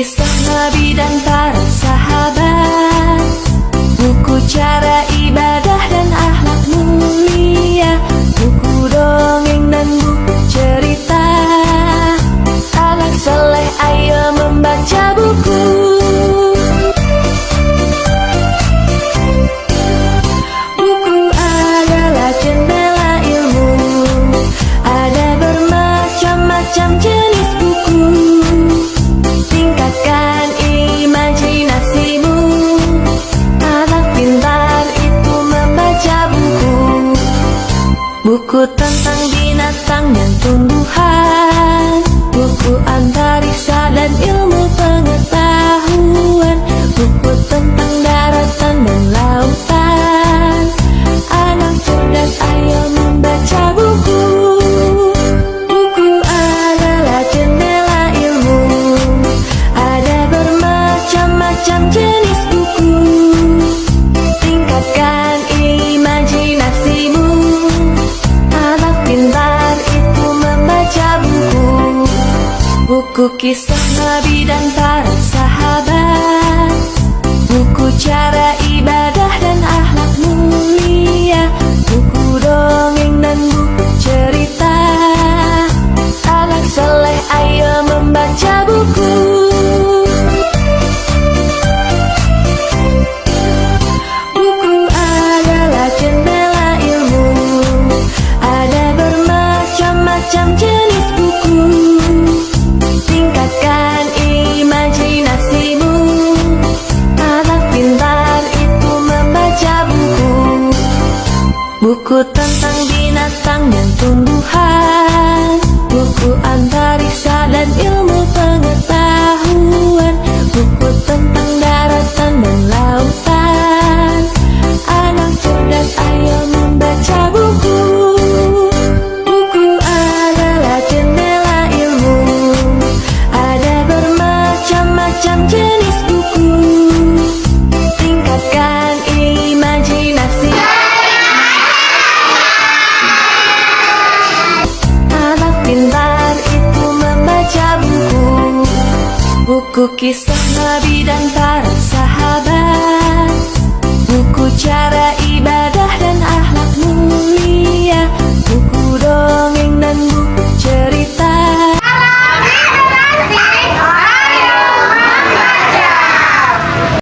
kisah Nabi dan para sahabat, buku cara ibadah dan akhlak mulia, buku dongeng dan buku cerita. Anak soleh ayo membaca buku. Buku adalah jendela ilmu, ada bermacam-macam jenis buku. Tingkatkan imajinasimu, anak pintar itu membaca buku. Buku tentang binatang dan tumbuhan, buku antariksa dan ilmu pengetahuan, buku tentang daratan dan lautan. Anak cerdas ayo membaca buku. Buku adalah jendela ilmu, ada bermacam-macam jenis buku. Tingkatkan imajinasimu, anak pintar itu membaca buku. Buku kisah Nabi dan para sahabat, buku cara ibadah dan akhlak mulia, buku dongeng dan buku cerita. Anak soleh ayo membaca buku. Buku adalah jendela ilmu, ada bermacam-macam jenis buku. Tingkatkan imajinasimu, anak pintar itu membaca buku. Buku tentang binatang dan tumbuhan, buku antariksa dan ilmu pengetahuan, buku tentang daratan dan lautan. Anak cerdas ayo membaca buku. Buku adalah jendela ilmu, ada bermacam-macam jenis buku. Tingkatkan imajinasi, anak pintar itu membaca buku. Buku kisah Nabi dan para